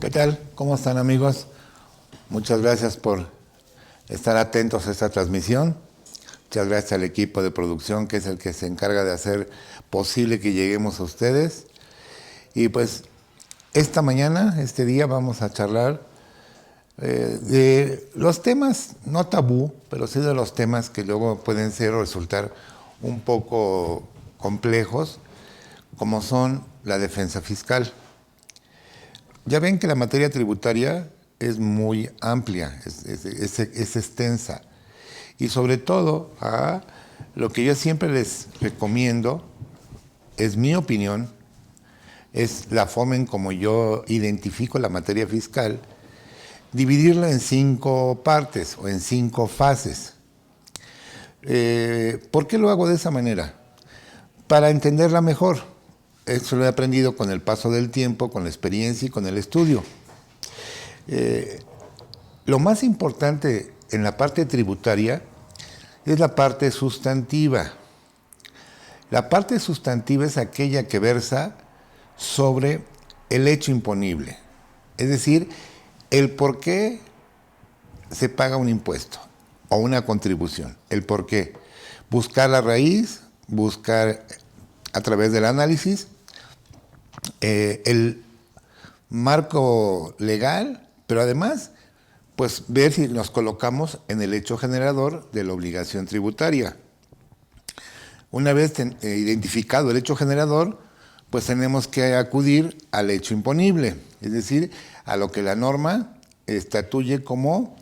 ¿Qué tal? ¿Cómo están, amigos? Muchas gracias por estar atentos a esta transmisión. Muchas gracias al equipo de producción, que es el que se encarga de hacer posible que lleguemos a ustedes. Y pues esta mañana, este día, vamos a charlar de los temas, no tabú, pero sí de los temas que luego pueden ser o resultar un poco complejos, como son la defensa fiscal. Ya ven que la materia tributaria es muy amplia, es extensa. Y sobre todo, lo que yo siempre les recomiendo, es mi opinión, es la forma en como yo identifico la materia fiscal, dividirla en 5 partes o en 5 fases. ¿Por qué lo hago de esa manera? Para entenderla mejor. Eso lo he aprendido con el paso del tiempo, con la experiencia y con el estudio. Lo más importante en la parte tributaria es la parte sustantiva. La parte sustantiva es aquella que versa sobre el hecho imponible. Es decir, el por qué se paga un impuesto o una contribución. El por qué. Buscar la raíz, buscar a través del análisis el marco legal, pero además, pues ver si nos colocamos en el hecho generador de la obligación tributaria. Una vez identificado el hecho generador, pues tenemos que acudir al hecho imponible, es decir, a lo que la norma estatuye como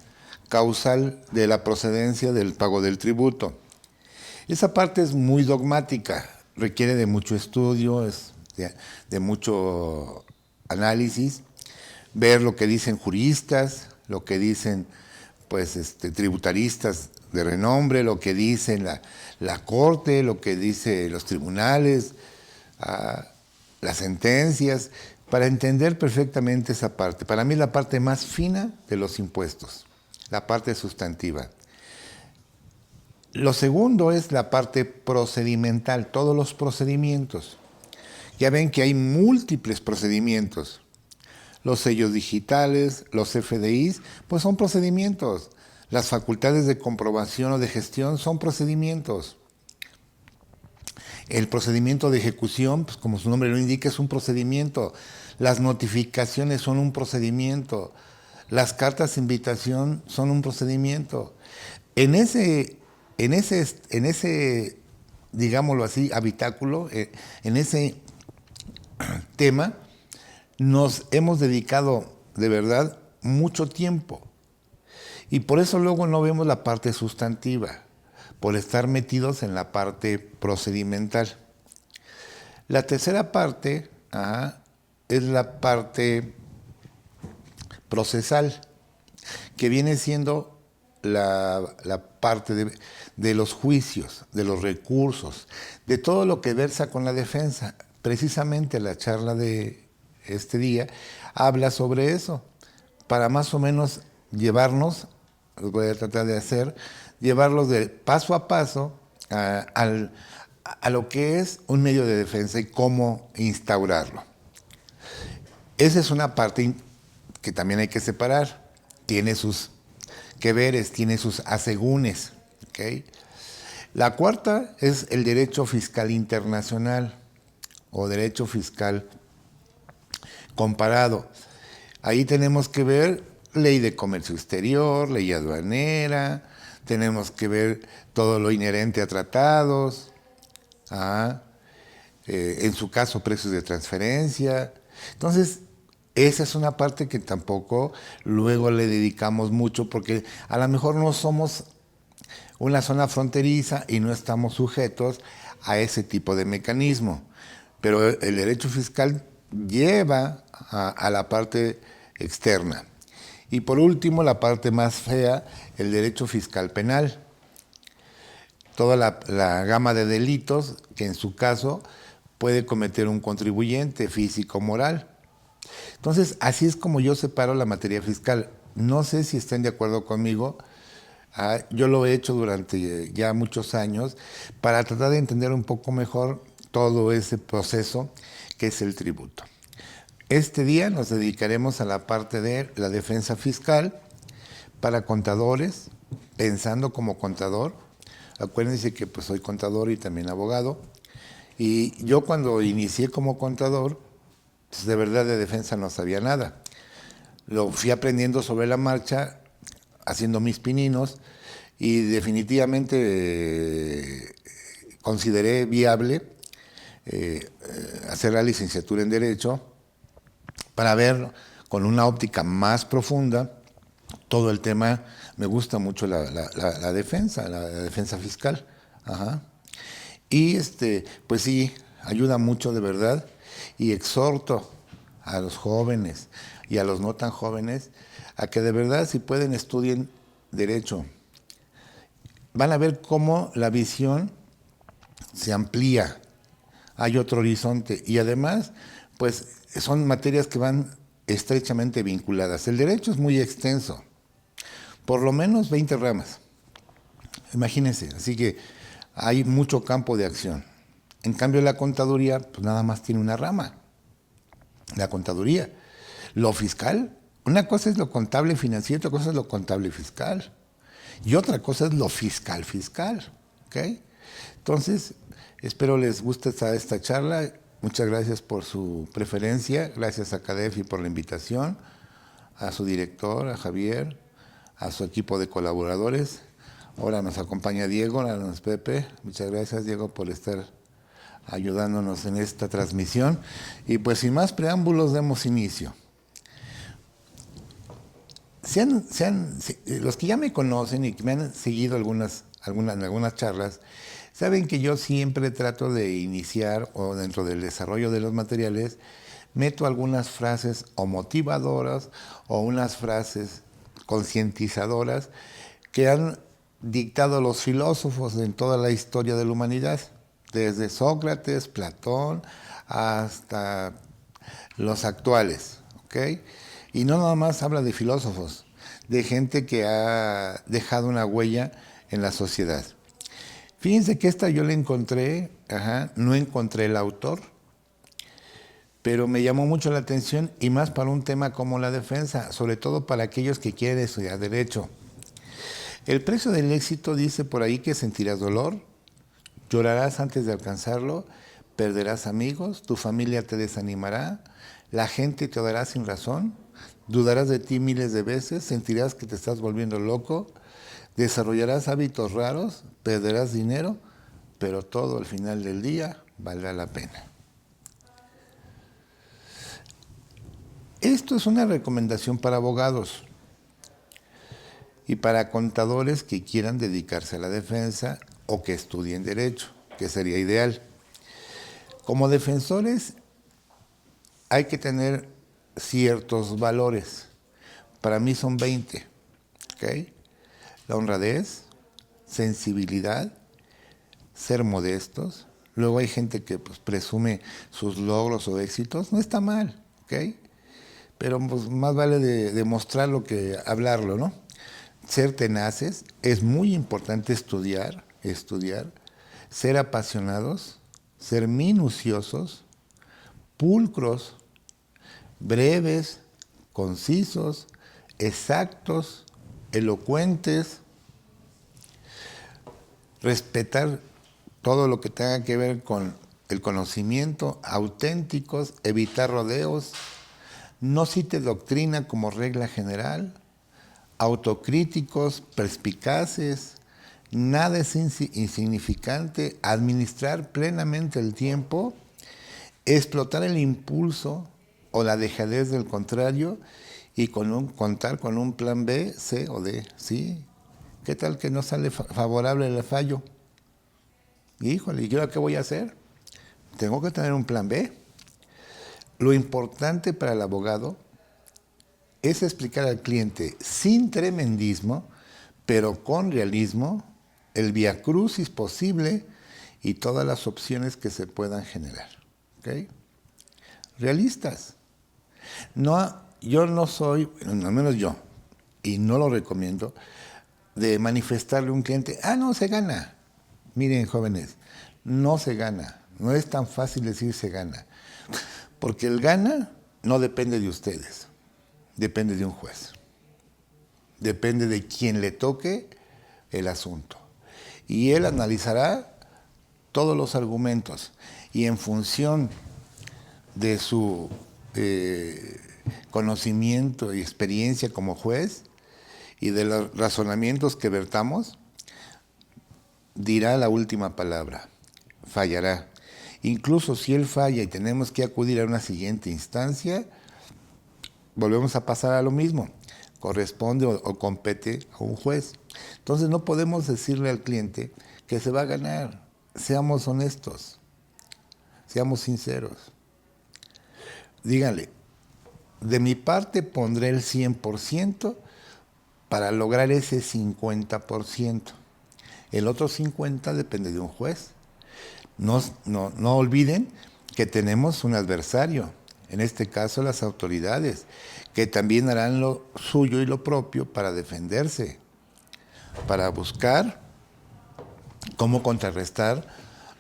causal de la procedencia del pago del tributo. Esa parte es muy dogmática, requiere de mucho estudio, de mucho análisis, ver lo que dicen juristas, lo que dicen tributaristas de renombre, lo que dicen la Corte, lo que dicen los tribunales, las sentencias, para entender perfectamente esa parte. Para mí es la parte más fina de los impuestos, la parte sustantiva. Lo segundo es la parte procedimental, todos los procedimientos. Ya ven que hay múltiples procedimientos. Los sellos digitales, los FDIs, pues son procedimientos. Las facultades de comprobación o de gestión son procedimientos. El procedimiento de ejecución, pues como su nombre lo indica, es un procedimiento. Las notificaciones son un procedimiento. Las cartas de invitación son un procedimiento. En ese digámoslo así, habitáculo, en ese tema, nos hemos dedicado de verdad mucho tiempo. Y por eso luego no vemos la parte sustantiva, por estar metidos en la parte procedimental. La tercera parte es la parte procesal, que viene siendo la parte de los juicios, de los recursos, de todo lo que versa con la defensa. Precisamente la charla de este día habla sobre eso, para más o menos llevarnos, lo voy a tratar de hacer, llevarlos de paso a paso a lo que es un medio de defensa y cómo instaurarlo. Esa es una parte que también hay que separar, tiene sus que veres, tiene sus asegúnes. ¿Okay? La cuarta es el derecho fiscal internacional o derecho fiscal comparado. Ahí tenemos que ver ley de comercio exterior, ley aduanera, tenemos que ver todo lo inherente a tratados, en su caso precios de transferencia. Entonces, esa es una parte que tampoco luego le dedicamos mucho porque a lo mejor no somos una zona fronteriza y no estamos sujetos a ese tipo de mecanismo. Pero el derecho fiscal lleva a la parte externa. Y por último, la parte más fea, el derecho fiscal penal. Toda la gama de delitos que en su caso puede cometer un contribuyente físico o moral. Entonces, así es como yo separo la materia fiscal. No sé si estén de acuerdo conmigo. Yo lo he hecho durante ya muchos años para tratar de entender un poco mejor todo ese proceso que es el tributo. Este día nos dedicaremos a la parte de la defensa fiscal para contadores, pensando como contador. Acuérdense que pues soy contador y también abogado. Y yo cuando inicié como contador, pues de verdad de defensa no sabía nada. Lo fui aprendiendo sobre la marcha, haciendo mis pininos, y definitivamente consideré viable hacer la licenciatura en Derecho para ver con una óptica más profunda todo el tema. Me gusta mucho la defensa fiscal. Ajá. Y pues sí, ayuda mucho de verdad, y exhorto a los jóvenes y a los no tan jóvenes a que de verdad, si pueden, estudien Derecho. Van a ver cómo la visión se amplía, hay otro horizonte, y además, pues son materias que van estrechamente vinculadas. El derecho es muy extenso, por lo menos 20 ramas, imagínense, así que hay mucho campo de acción. En cambio, la contaduría, pues nada más tiene una rama, la contaduría. Lo fiscal, una cosa es lo contable financiero, otra cosa es lo contable fiscal, y otra cosa es lo fiscal fiscal, ¿ok? Entonces, espero les guste esta charla. Muchas gracias por su preferencia, gracias a CADEFI por la invitación, a su director, a Javier, a su equipo de colaboradores. Ahora nos acompaña Diego, ahora nos Pepe. Muchas gracias, Diego, por estar ayudándonos en esta transmisión. Y pues sin más preámbulos, demos inicio. Los que ya me conocen y que me han seguido en algunas charlas, saben que yo siempre trato de iniciar, o dentro del desarrollo de los materiales, meto algunas frases o motivadoras o unas frases concientizadoras que han dictado los filósofos en toda la historia de la humanidad, desde Sócrates, Platón, hasta los actuales, ¿ok? Y no nada más habla de filósofos, de gente que ha dejado una huella en la sociedad. Fíjense que esta yo la encontré, no encontré el autor, pero me llamó mucho la atención, y más para un tema como la defensa, sobre todo para aquellos que quieren estudiar Derecho. El precio del éxito dice por ahí que sentirás dolor, llorarás antes de alcanzarlo, perderás amigos, tu familia te desanimará, la gente te dará sin razón, dudarás de ti miles de veces, sentirás que te estás volviendo loco, desarrollarás hábitos raros, perderás dinero, pero todo al final del día valdrá la pena. Esto es una recomendación para abogados y para contadores que quieran dedicarse a la defensa o que estudien Derecho, que sería ideal. Como defensores hay que tener ciertos valores. Para mí son 20, ¿ok? La honradez, sensibilidad, ser modestos. Luego hay gente que pues, presume sus logros o éxitos. No está mal, ¿ok? Pero pues, más vale demostrarlo que hablarlo, ¿no? Ser tenaces, es muy importante estudiar, ser apasionados, ser minuciosos, pulcros, breves, concisos, exactos, elocuentes, respetar todo lo que tenga que ver con el conocimiento, auténticos, evitar rodeos, no cite doctrina como regla general, autocríticos, perspicaces, nada es insignificante, administrar plenamente el tiempo, explotar el impulso o la dejadez del contrario y contar con un plan B, C o D, ¿sí? ¿Qué tal que no sale favorable el fallo? Híjole, ¿y yo qué voy a hacer? Tengo que tener un plan B. Lo importante para el abogado es explicar al cliente sin tremendismo, pero con realismo, el viacrucis posible y todas las opciones que se puedan generar. ¿Okay? Realistas. No, yo no soy, al menos yo, y no lo recomiendo, de manifestarle a un cliente, no se gana. Miren, jóvenes, no se gana. No es tan fácil decir se gana. Porque el gana no depende de ustedes, depende de un juez. Depende de quien le toque el asunto. Y él analizará todos los argumentos y en función de su conocimiento y experiencia como juez y de los razonamientos que vertamos, dirá la última palabra, fallará. Incluso si él falla y tenemos que acudir a una siguiente instancia, volvemos a pasar a lo mismo, corresponde o compete a un juez. Entonces no podemos decirle al cliente que se va a ganar. Seamos honestos, seamos sinceros. Díganle, de mi parte pondré el 100% para lograr ese 50%. El otro 50% depende de un juez. No olviden que tenemos un adversario, en este caso las autoridades, que también harán lo suyo y lo propio para defenderse, para buscar cómo contrarrestar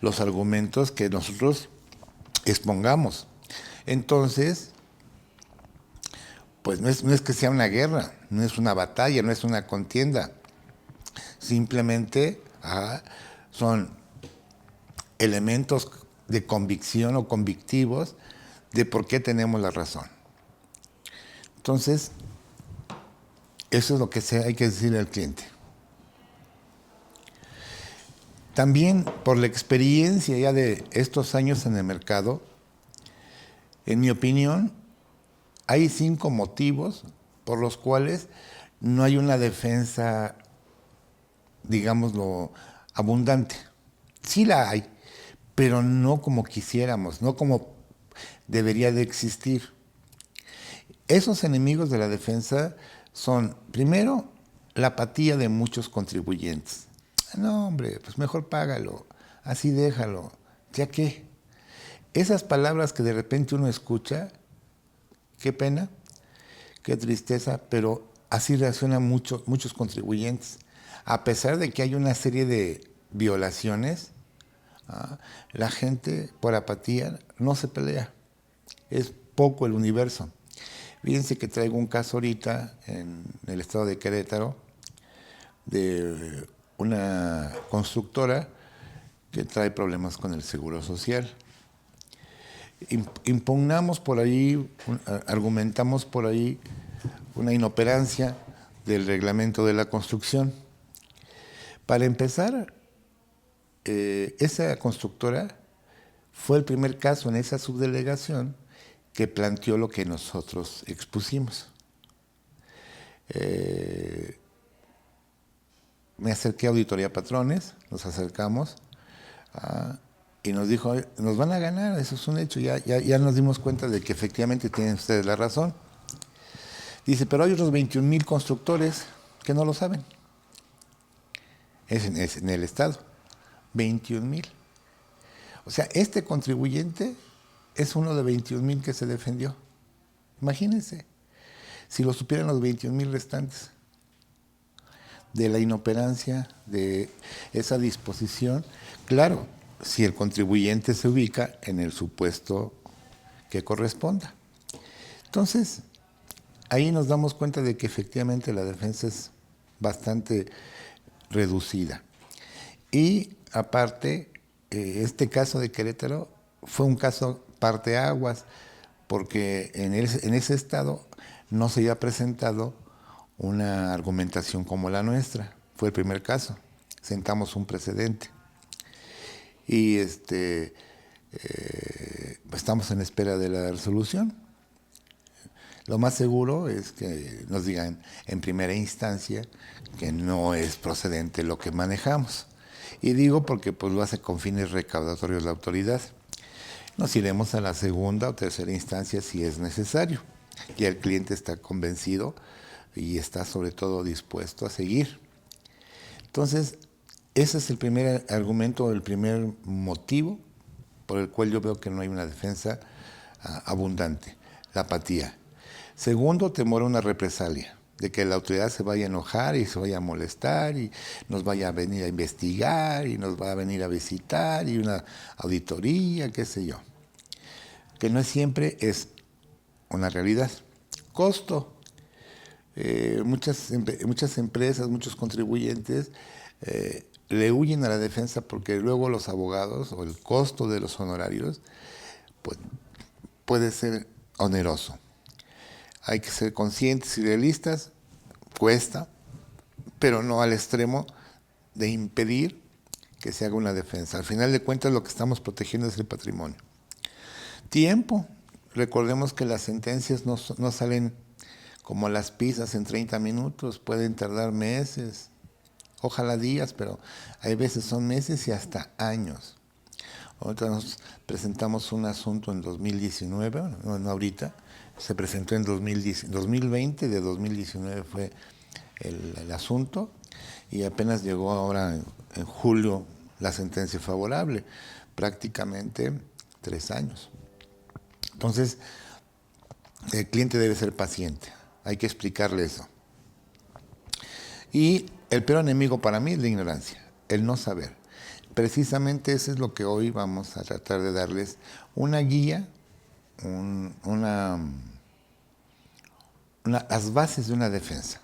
los argumentos que nosotros expongamos. Entonces, pues no es que sea una guerra, no es una batalla, no es una contienda. Simplemente son elementos de convicción o convictivos de por qué tenemos la razón. Entonces, eso es lo que hay que decirle al cliente. También por la experiencia ya de estos años en el mercado, en mi opinión, hay 5 motivos por los cuales no hay una defensa, digámoslo, abundante. Sí la hay, pero no como quisiéramos, no como debería de existir. Esos enemigos de la defensa son, primero, la apatía de muchos contribuyentes. No, hombre, pues mejor págalo, así déjalo, ¿ya qué? Esas palabras que de repente uno escucha, qué pena, qué tristeza, pero así reaccionan muchos contribuyentes. A pesar de que hay una serie de violaciones, la gente por apatía no se pelea. Es poco el universo. Fíjense que traigo un caso ahorita en el estado de Querétaro de una constructora que trae problemas con el Seguro Social. Impugnamos por ahí, argumentamos por ahí una inoperancia del reglamento de la construcción. Para empezar, esa constructora fue el primer caso en esa subdelegación que planteó lo que nosotros expusimos. Me acerqué a Auditoría Patrones, nos acercamos y nos dijo, nos van a ganar, eso es un hecho, ya nos dimos cuenta de que efectivamente tienen ustedes la razón. Dice, pero hay otros 21,000 constructores que no lo saben. Es en el Estado, 21,000. O sea, este contribuyente es uno de 21,000 que se defendió. Imagínense, si lo supieran los 21,000 restantes, de la inoperancia, de esa disposición. Claro, si el contribuyente se ubica en el supuesto que corresponda. Entonces, ahí nos damos cuenta de que efectivamente la defensa es bastante reducida. Y aparte, este caso de Querétaro fue un caso parteaguas, porque en ese estado no se había presentado una argumentación como la nuestra. Fue el primer caso. Sentamos un precedente. Y estamos en espera de la resolución. Lo más seguro es que nos digan en primera instancia que no es procedente lo que manejamos. Y digo porque pues lo hace con fines recaudatorios la autoridad. Nos iremos a la segunda o tercera instancia si es necesario. Y el cliente está convencido y está sobre todo dispuesto a seguir. Entonces, ese es el primer argumento, el primer motivo por el cual yo veo que no hay una defensa abundante, la apatía. Segundo, temor a una represalia, de que la autoridad se vaya a enojar y se vaya a molestar y nos vaya a venir a investigar y nos va a venir a visitar y una auditoría, qué sé yo. Que no siempre es una realidad. Costo. Muchas empresas, muchos contribuyentes le huyen a la defensa porque luego los abogados o el costo de los honorarios pues, puede ser oneroso. Hay que ser conscientes y realistas, cuesta, pero no al extremo de impedir que se haga una defensa. Al final de cuentas lo que estamos protegiendo es el patrimonio. Tiempo. Recordemos que las sentencias no salen como las pizzas en 30 minutos, pueden tardar meses, ojalá días, pero hay veces son meses y hasta años. Ahorita nos presentamos un asunto en 2019, bueno, no ahorita, se presentó en 2020, de 2019 fue el asunto, y apenas llegó ahora en julio la sentencia favorable, prácticamente 3 años. Entonces, el cliente debe ser paciente, hay que explicarle eso. Y el peor enemigo para mí es la ignorancia, el no saber. Precisamente eso es lo que hoy vamos a tratar de darles una guía, las bases de una defensa.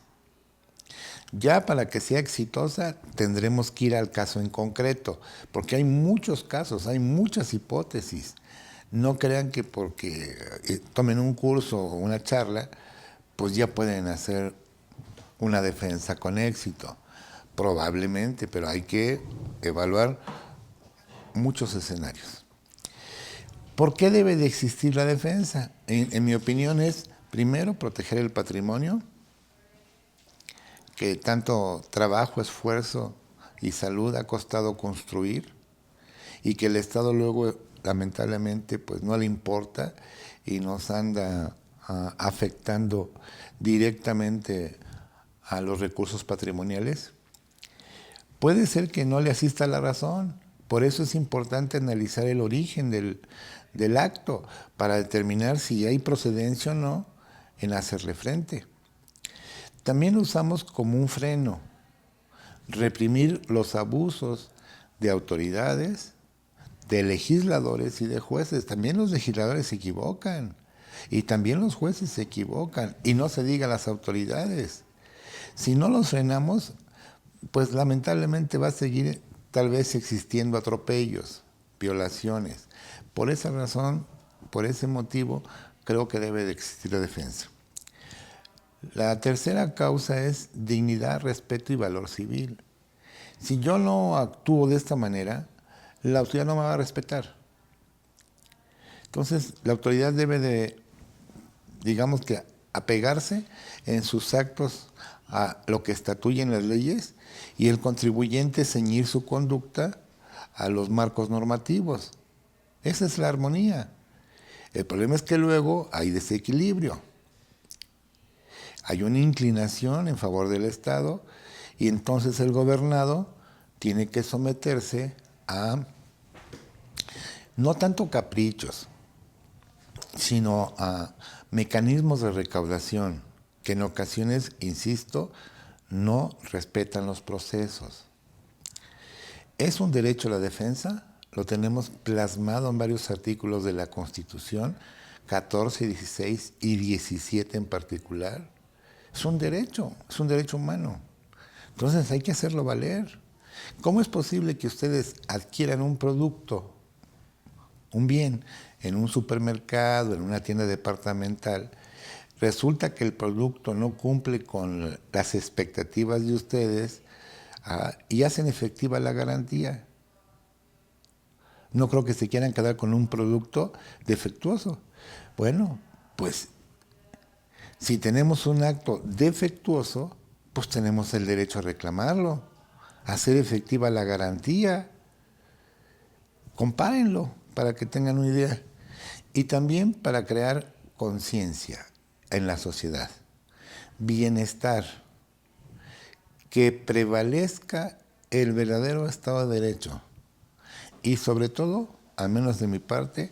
Ya para que sea exitosa tendremos que ir al caso en concreto, porque hay muchos casos, hay muchas hipótesis. No crean que porque tomen un curso o una charla, pues ya pueden hacer una defensa con éxito. Probablemente, pero hay que evaluar muchos escenarios. ¿Por qué debe de existir la defensa? En mi opinión es, primero, proteger el patrimonio, que tanto trabajo, esfuerzo y salud ha costado construir, y que el Estado luego, lamentablemente, pues no le importa y nos anda afectando directamente a los recursos patrimoniales. Puede ser que no le asista la razón, por eso es importante analizar el origen del acto para determinar si hay procedencia o no en hacerle frente. También lo usamos como un freno, reprimir los abusos de autoridades, de legisladores y de jueces. También los legisladores se equivocan y también los jueces se equivocan, y no se diga las autoridades. Si no los frenamos, pues lamentablemente va a seguir tal vez existiendo atropellos, violaciones. Por esa razón, por ese motivo, creo que debe de existir la defensa. La tercera causa es dignidad, respeto y valor civil. Si yo no actúo de esta manera, la autoridad no me va a respetar. Entonces, la autoridad debe de, digamos que, apegarse en sus actos a lo que estatuyen las leyes, y el contribuyente ceñir su conducta a los marcos normativos. Esa es la armonía. El problema es que luego hay desequilibrio. Hay una inclinación en favor del Estado, y entonces el gobernado tiene que someterse a no tanto caprichos, sino a mecanismos de recaudación que en ocasiones, insisto, no respetan los procesos. ¿Es un derecho a la defensa? Lo tenemos plasmado en varios artículos de la Constitución, 14, 16 y 17 en particular. Es un derecho humano. Entonces hay que hacerlo valer. ¿Cómo es posible que ustedes adquieran un producto, un bien, en un supermercado, en una tienda departamental? Resulta que el producto no cumple con las expectativas de ustedes y hacen efectiva la garantía. No creo que se quieran quedar con un producto defectuoso. Bueno, pues si tenemos un acto defectuoso, pues tenemos el derecho a reclamarlo, a hacer efectiva la garantía. Compárenlo para que tengan una idea. Y también para crear conciencia en la sociedad, bienestar, que prevalezca el verdadero Estado de Derecho, y sobre todo, al menos de mi parte,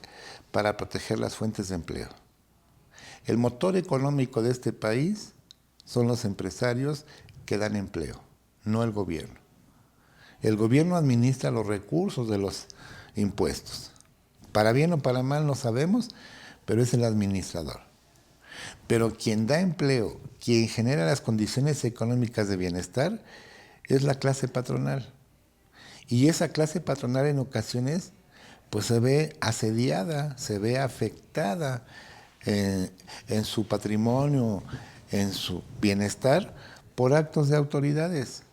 para proteger las fuentes de empleo. El motor económico de este país son los empresarios que dan empleo, no el gobierno. El gobierno administra los recursos de los impuestos. Para bien o para mal no sabemos, pero es el administrador. Pero quien da empleo, quien genera las condiciones económicas de bienestar, es la clase patronal. Y esa clase patronal en ocasiones pues se ve asediada, se ve afectada en su patrimonio, en su bienestar, por actos de autoridades.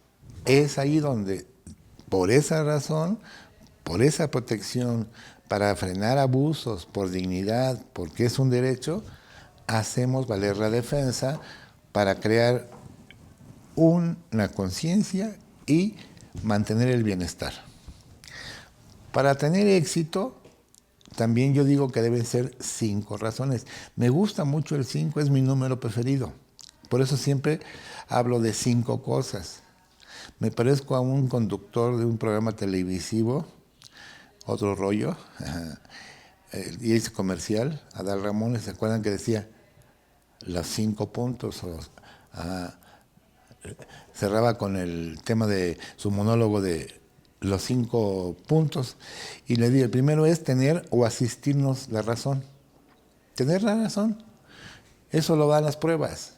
Es ahí donde, por esa razón, por esa protección, para frenar abusos, por dignidad, porque es un derecho, hacemos valer la defensa para crear una conciencia y mantener el bienestar. Para tener éxito, también yo digo que deben ser 5 razones. Me gusta mucho el 5, es mi número preferido. Por eso siempre hablo de 5 cosas. Me parezco a un conductor de un programa televisivo, otro rollo, y ese comercial, Adal Ramones, ¿se acuerdan que decía los 5 puntos? Cerraba con el tema de su monólogo de los 5 puntos y le di, el primero es tener o asistirnos la razón. Tener la razón, eso lo dan las pruebas.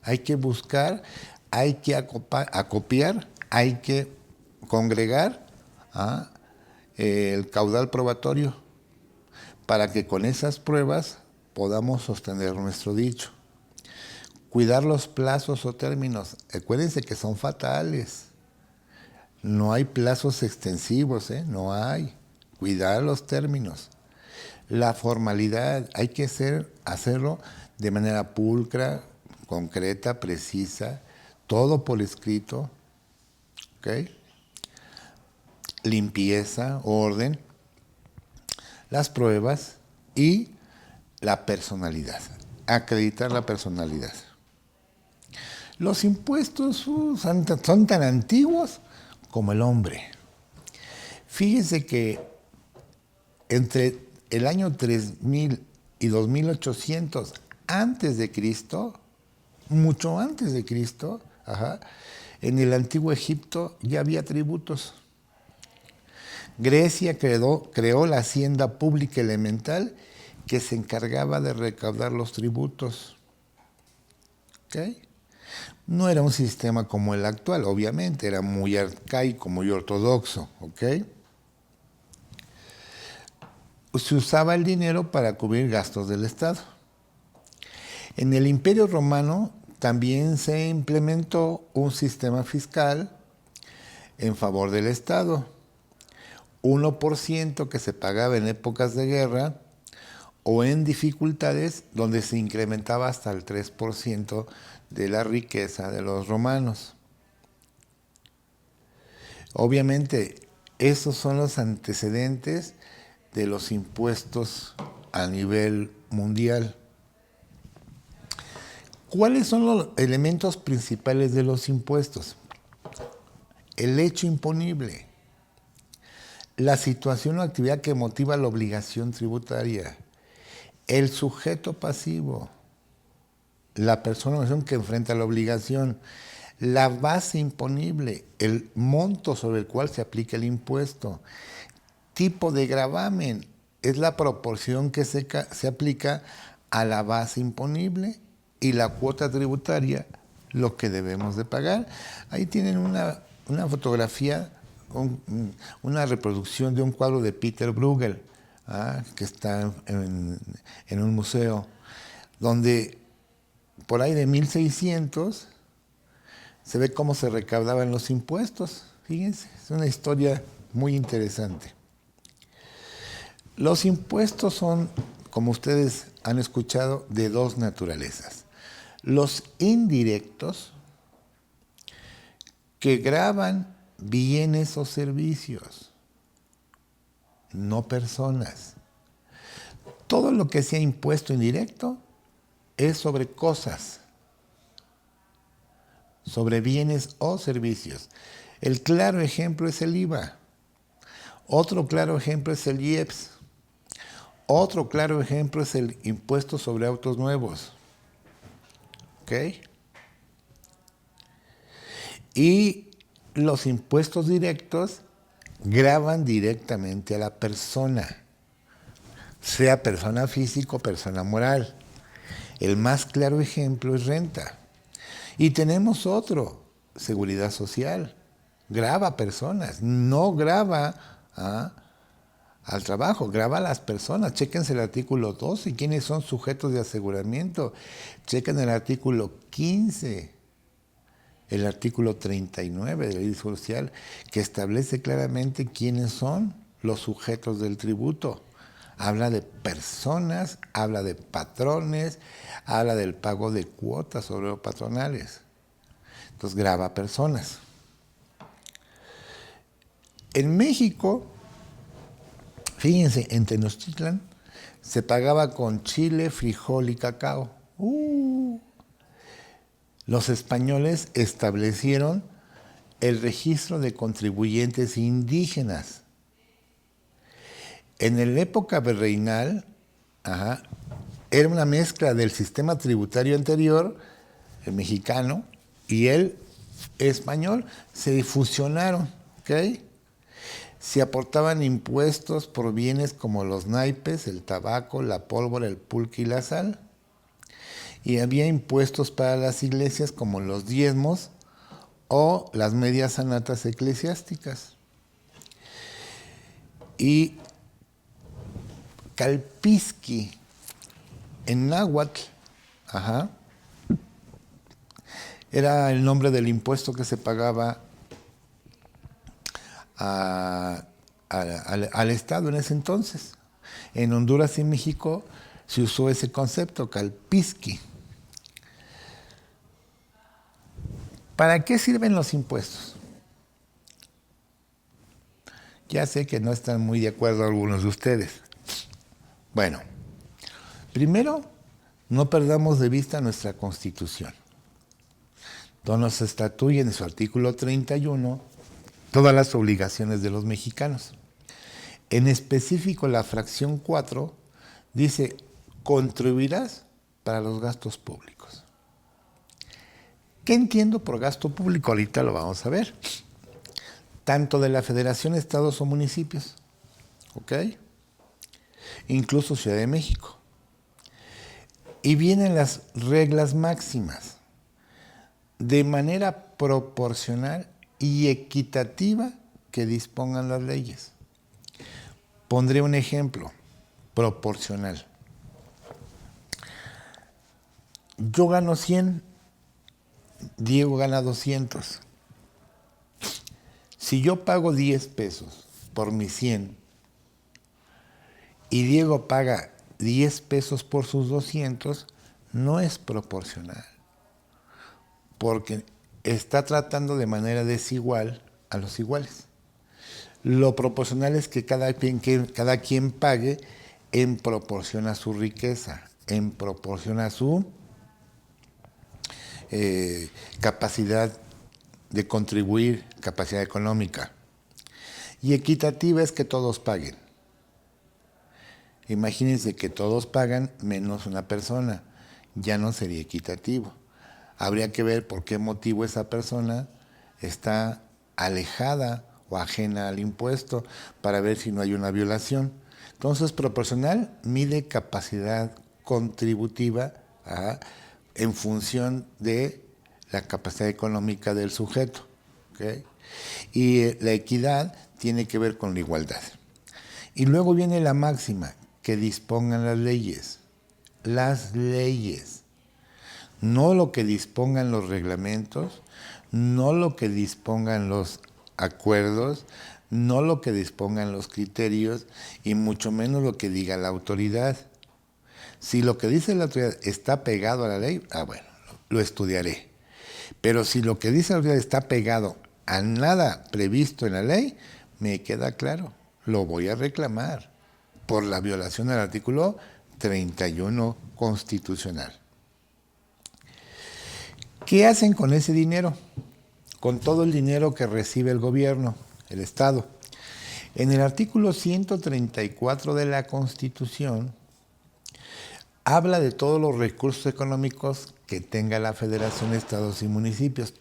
Hay que buscar, hay que acopiar, hay que congregar el caudal probatorio para que con esas pruebas podamos sostener nuestro dicho. Cuidar los plazos o términos. Acuérdense que son fatales. No hay plazos extensivos, no hay. Cuidar los términos. La formalidad, hay que hacerlo de manera pulcra, concreta, precisa, todo por escrito. ¿Ok? Limpieza, orden, las pruebas y la personalidad. Acreditar la personalidad. Los impuestos son tan antiguos como el hombre. Fíjense que entre el año 3000 y 2800 antes de Cristo, mucho antes de Cristo, en el antiguo Egipto ya había tributos. Grecia creó la hacienda pública elemental que se encargaba de recaudar los tributos. ¿Okay? No era un sistema como el actual, obviamente, era muy arcaico, muy ortodoxo, ¿ok? Se usaba el dinero para cubrir gastos del Estado. En el Imperio Romano también se implementó un sistema fiscal en favor del Estado. 1% que se pagaba en épocas de guerra o en dificultades donde se incrementaba hasta el 3% de la riqueza de los romanos. Obviamente, esos son los antecedentes de los impuestos a nivel mundial. ¿Cuáles son los elementos principales de los impuestos? El hecho imponible, la situación o actividad que motiva la obligación tributaria, el sujeto pasivo, la persona que enfrenta la obligación, la base imponible, el monto sobre el cual se aplica el impuesto, tipo de gravamen, es la proporción que se aplica a la base imponible y la cuota tributaria, lo que debemos de pagar. Ahí tienen una fotografía, una reproducción de un cuadro de Peter Bruegel, que está en un museo, donde por ahí de 1600 se ve cómo se recaudaban los impuestos. Fíjense, es una historia muy interesante. Los impuestos son, como ustedes han escuchado, de 2 naturalezas. Los indirectos, que gravan bienes o servicios, no personas. Todo lo que sea impuesto indirecto es sobre cosas, sobre bienes o servicios. El claro ejemplo es el IVA. Otro claro ejemplo es el IEPS. Otro claro ejemplo es el impuesto sobre autos nuevos. ¿Ok? Y los impuestos directos gravan directamente a la persona, sea persona física o persona moral. El más claro ejemplo es renta. Y tenemos otro, seguridad social. Grava personas, no grava al trabajo, grava a las personas. Chéquense el artículo 12, quiénes son sujetos de aseguramiento. Chequen el artículo 15, el artículo 39 de la ley social, que establece claramente quiénes son los sujetos del tributo. Habla de personas, habla de patrones, habla del pago de cuotas sobre los patronales. Entonces grava personas. En México, fíjense, en Tenochtitlan se pagaba con chile, frijol y cacao. Los españoles establecieron el registro de contribuyentes indígenas. En la época virreinal, era una mezcla del sistema tributario anterior, el mexicano, y el español. Se fusionaron, ¿ok? Se aportaban impuestos por bienes como los naipes, el tabaco, la pólvora, el pulque y la sal. Y había impuestos para las iglesias como los diezmos o las medias sanatas eclesiásticas. Y calpisqui, en náhuatl, era el nombre del impuesto que se pagaba al Estado en ese entonces. En Honduras y México se usó ese concepto, calpisqui. ¿Para qué sirven los impuestos? Ya sé que no están muy de acuerdo algunos de ustedes. Bueno, primero, no perdamos de vista nuestra Constitución, donde nos estatuye en su artículo 31 todas las obligaciones de los mexicanos. En específico, la fracción 4 dice, contribuirás para los gastos públicos. ¿Qué entiendo por gasto público? Ahorita lo vamos a ver. Tanto de la Federación, estados o municipios, ¿ok? Incluso Ciudad de México. Y vienen las reglas máximas, de manera proporcional y equitativa que dispongan las leyes. Pondré un ejemplo, proporcional. Yo gano 100, Diego gana 200. Si yo pago 10 pesos por mis 100 y Diego paga 10 pesos por sus 200, no es proporcional, porque está tratando de manera desigual a los iguales. Lo proporcional es que cada quien pague en proporción a su riqueza, en proporción a su capacidad de contribuir, capacidad económica. Y equitativa es que todos paguen. Imagínense que todos pagan menos una persona, ya no sería equitativo. Habría que ver por qué motivo esa persona está alejada o ajena al impuesto para ver si no hay una violación. Entonces, proporcional mide capacidad contributiva en función de la capacidad económica del sujeto, ¿okay? Y la equidad tiene que ver con la igualdad. Y luego viene la máxima, que dispongan las leyes. Las leyes. No lo que dispongan los reglamentos, no lo que dispongan los acuerdos, no lo que dispongan los criterios y mucho menos lo que diga la autoridad. Si lo que dice la autoridad está pegado a la ley, bueno, lo estudiaré. Pero si lo que dice la autoridad está pegado a nada previsto en la ley, me queda claro, lo voy a reclamar por la violación del artículo 31 constitucional. ¿Qué hacen con ese dinero? Con todo el dinero que recibe el gobierno, el Estado. En el artículo 134 de la Constitución, habla de todos los recursos económicos que tenga la Federación, estados y municipios.